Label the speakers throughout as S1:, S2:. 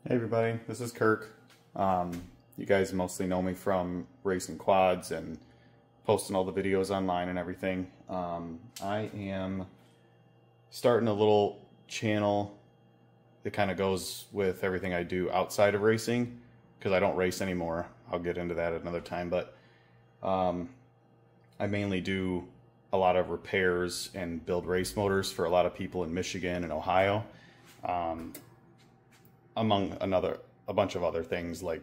S1: Hey everybody, this is Kirk. You guys mostly know me from racing quads and posting all the videos online and everything. I am starting a little channel that kind of goes with everything I do outside of racing, because I don't race anymore. I'll get into that at another time, but I mainly do a lot of repairs and build race motors for a lot of people in Michigan and Ohio. Among a bunch of other things like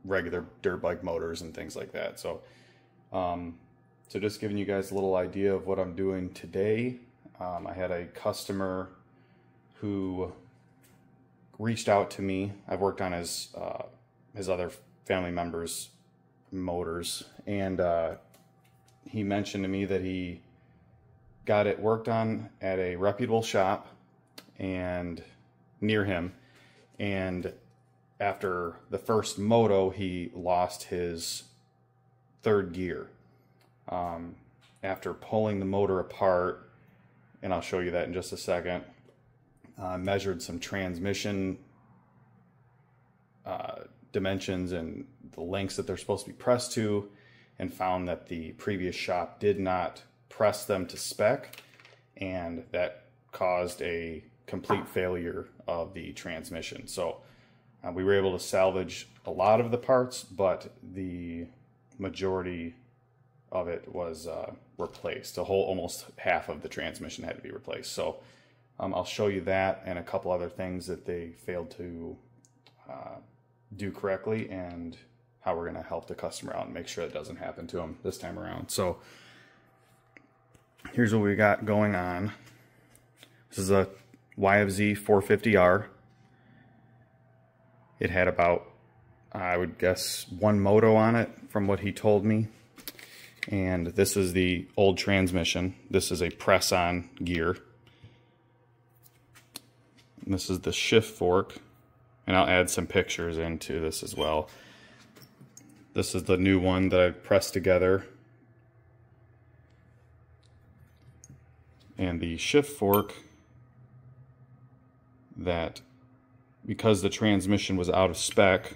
S1: regular dirt bike motors and things like that. So just giving you guys a little idea of what I'm doing today. I had a customer who reached out to me. I've worked on his other family members' motors, and he mentioned to me that he got it worked on at a reputable shop and near him, and after the first moto he lost his third gear. After pulling the motor apart, and I'll show you that in just a second, measured some transmission dimensions and the lengths that they're supposed to be pressed to, and found that the previous shop did not press them to spec, and that caused a complete failure of the transmission. So we were able to salvage a lot of the parts, but the majority of it was replaced. Almost half of the transmission had to be replaced. So I'll show you that and a couple other things that they failed to do correctly, and how we're going to help the customer out and make sure it doesn't happen to them this time around. So here's what we got going on. This is a YFZ450R. It had about, I would guess, one moto on it from what he told me. And this is the old transmission. This is a press-on gear. And this is the shift fork. And I'll add some pictures into this as well. This is the new one that I've pressed together. And the shift fork, that because the transmission was out of spec,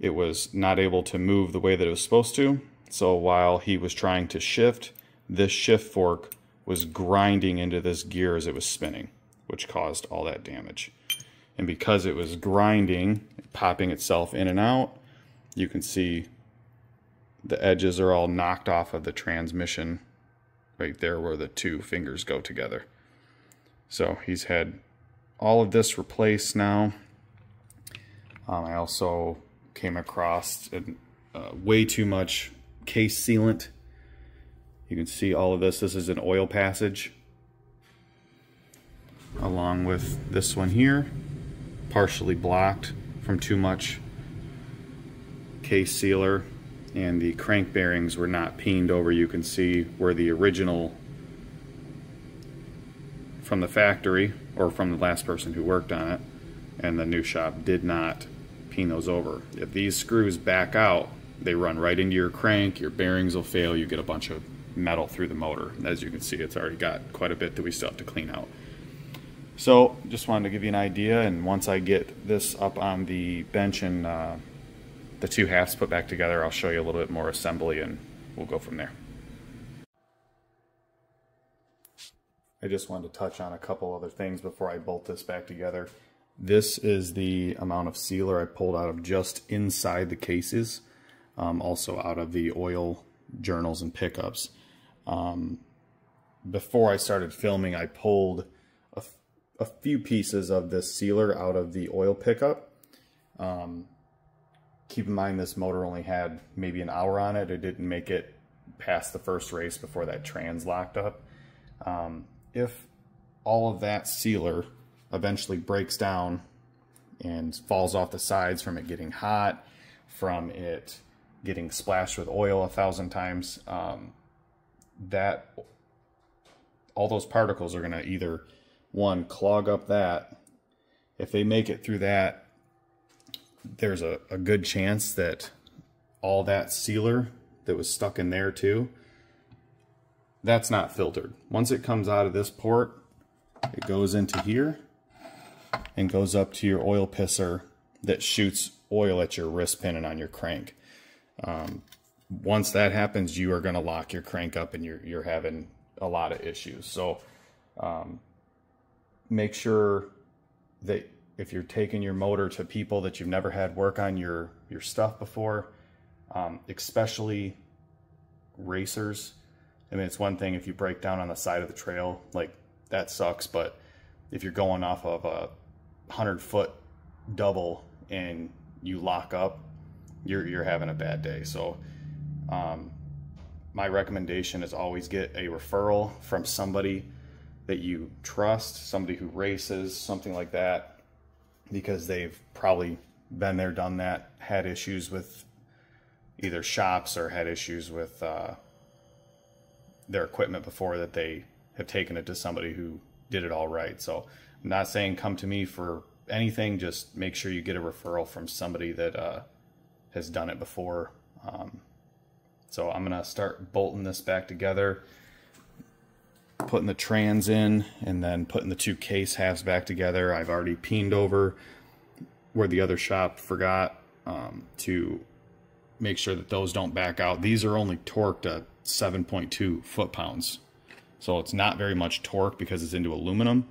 S1: it was not able to move the way that it was supposed to. So while he was trying to shift, this shift fork was grinding into this gear as it was spinning, which caused all that damage. And because it was grinding, popping itself in and out, you can see the edges are all knocked off of the transmission right there where the two fingers go together. So he's had all of this replaced now. I also came across way too much case sealant. You can see all of this. This is an oil passage, along with this one here, partially blocked from too much case sealer, and the crank bearings were not peened over. You can see where the original from the factory, or from the last person who worked on it, and the new shop did not peen those over. If these screws back out, they run right into your crank, your bearings will fail, you get a bunch of metal through the motor. As you can see, it's already got quite a bit that we still have to clean out. So just wanted to give you an idea, and once I get this up on the bench and the two halves put back together, I'll show you a little bit more assembly and we'll go from there. I just wanted to touch on a couple other things before I bolt this back together. This is the amount of sealer I pulled out of just inside the cases, also out of the oil journals and pickups. Before I started filming, I pulled a few pieces of this sealer out of the oil pickup. Keep in mind, this motor only had maybe an hour on it. It didn't make it past the first race before that trans locked up. If all of that sealer eventually breaks down and falls off the sides from it getting hot, from it getting splashed with oil 1,000 times, that all those particles are going to either, one, clog up that. If they make it through that, there's a good chance that all that sealer that was stuck in there too, that's not filtered. Once it comes out of this port, it goes into here, and goes up to your oil pisser that shoots oil at your wrist pin and on your crank. Once that happens, you are going to lock your crank up and you're having a lot of issues. So make sure that if you're taking your motor to people that you've never had work on your stuff before, especially racers. I mean, it's one thing if you break down on the side of the trail, like that sucks, but if you're going off of a 100-foot double and you lock up, you're having a bad day. So my recommendation is always get a referral from somebody that you trust, somebody who races, something like that, because they've probably been there, done that, had issues with either shops or had issues with their equipment before, that they have taken it to somebody who did it all right. So I'm not saying come to me for anything, just make sure you get a referral from somebody that has done it before. So I'm gonna start bolting this back together, putting the trans in, and then putting the two case halves back together. I've already peened over where the other shop forgot to make sure that those don't back out. These are only torqued at 7.2 foot-pounds. So it's not very much torque because it's into aluminum.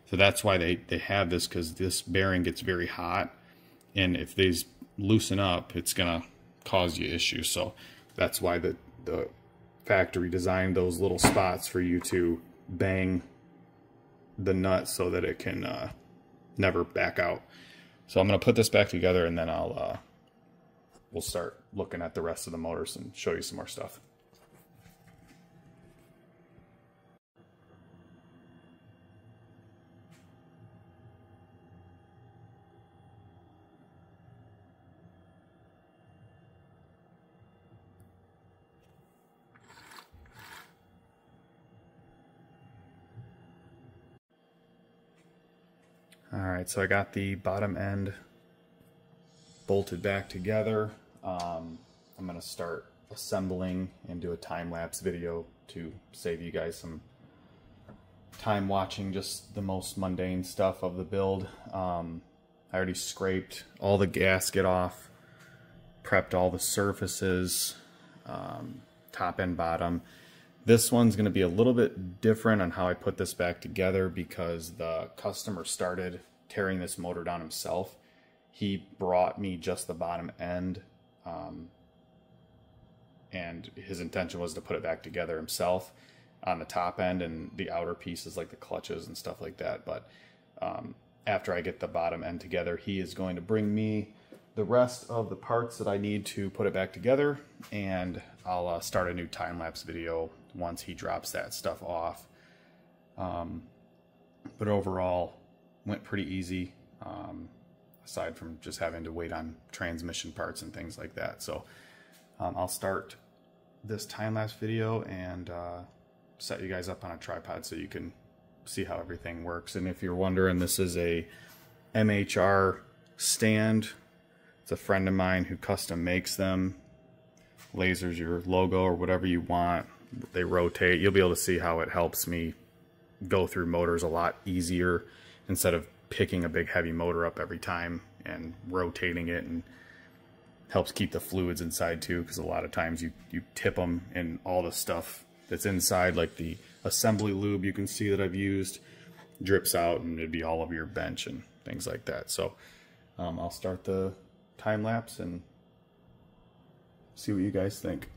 S1: So that's why they have this, because this bearing gets very hot. And if these loosen up, it's gonna cause you issues. So that's why the factory designed those little spots for you to bang the nut so that it can never back out. So I'm gonna put this back together, and then we'll start looking at the rest of the motors and show you some more stuff. Alright, so I got the bottom end bolted back together. I'm going to start assembling and do a time-lapse video to save you guys some time watching just the most mundane stuff of the build. I already scraped all the gasket off, prepped all the surfaces, top and bottom. This one's going to be a little bit different on how I put this back together because the customer started tearing this motor down himself. He brought me just the bottom end, and his intention was to put it back together himself on the top end and the outer pieces like the clutches and stuff like that. But after I get the bottom end together, he is going to bring me the rest of the parts that I need to put it back together, and I'll start a new time-lapse video once he drops that stuff off. But overall, went pretty easy, aside from just having to wait on transmission parts and things like that. So I'll start this time-lapse video and set you guys up on a tripod so you can see how everything works. And if you're wondering, this is a MHR stand. It's a friend of mine who custom makes them. Lasers your logo or whatever you want. They rotate. You'll be able to see how it helps me go through motors a lot easier instead of picking a big heavy motor up every time and rotating it, and helps keep the fluids inside too, because a lot of times you tip them and all the stuff that's inside, like the assembly lube you can see that I've used, drips out and it'd be all over your bench and things like that. So I'll start the time lapse and see what you guys think.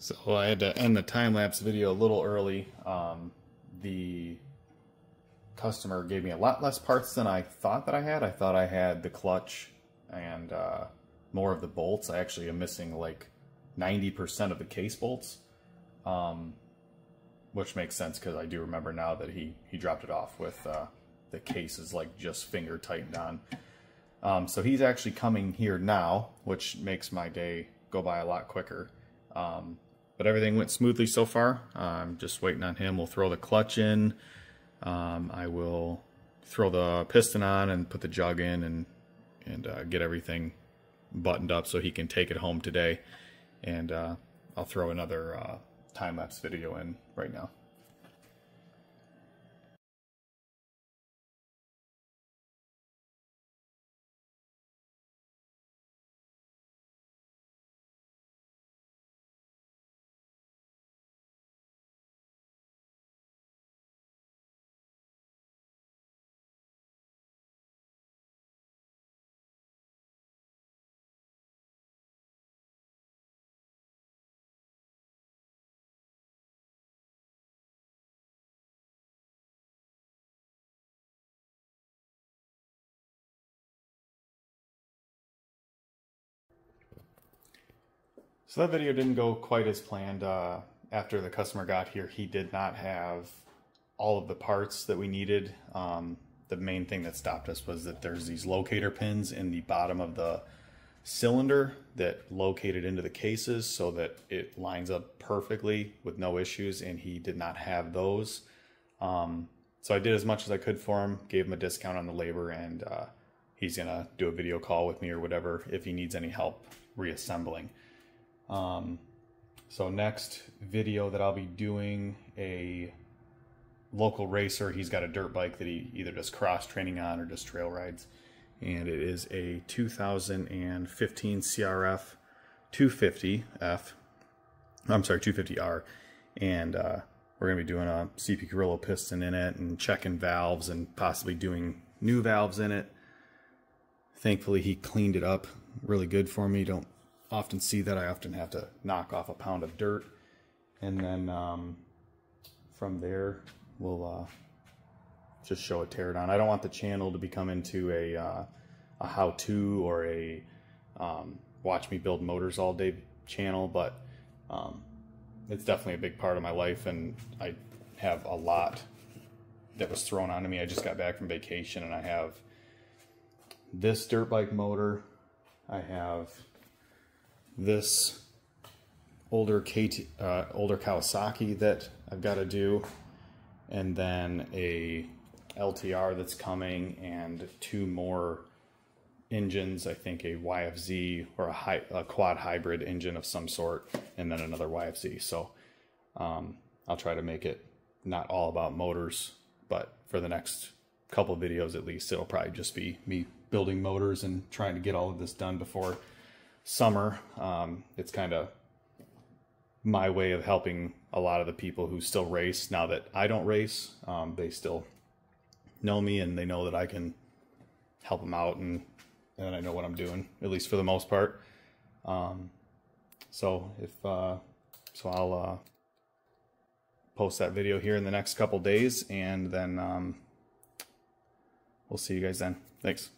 S1: So I had to end the time-lapse video a little early. The customer gave me a lot less parts than I thought that I had. I thought I had the clutch and more of the bolts. I actually am missing like 90% of the case bolts, which makes sense because I do remember now that he dropped it off with the cases like just finger tightened on. So he's actually coming here now, which makes my day go by a lot quicker. But everything went smoothly so far. I'm just waiting on him. We'll throw the clutch in. I will throw the piston on and put the jug in and get everything buttoned up so he can take it home today. And I'll throw another time-lapse video in right now. So that video didn't go quite as planned. After the customer got here, he did not have all of the parts that we needed. The main thing that stopped us was that there's these locator pins in the bottom of the cylinder that located into the cases so that it lines up perfectly with no issues, and he did not have those. So I did as much as I could for him, gave him a discount on the labor, and he's gonna do a video call with me or whatever if he needs any help reassembling. So next video that I'll be doing, a local racer, he's got a dirt bike that he either does cross training on or just trail rides, and it is a 2015 CRF 250F, I'm sorry, 250R, and we're going to be doing a CP Carrillo piston in it and checking valves and possibly doing new valves in it. Thankfully he cleaned it up really good for me. Don't often see that. I often have to knock off a pound of dirt, and then from there we'll just show a teardown. I don't want the channel to become into a how-to or a watch me build motors all day channel, but it's definitely a big part of my life, and I have a lot that was thrown onto me. I just got back from vacation, and I have this dirt bike motor, I have this older Kawasaki that I've got to do, and then a LTR that's coming, and two more engines, I think a YFZ or a quad hybrid engine of some sort, and then another YFZ. So I'll try to make it not all about motors, but for the next couple of videos at least, it'll probably just be me building motors and trying to get all of this done before summer. It's kind of my way of helping a lot of the people who still race now that I don't race. They still know me, and they know that I can help them out, and I know what I'm doing, at least for the most part. So I'll post that video here in the next couple days, and then we'll see you guys then. Thanks.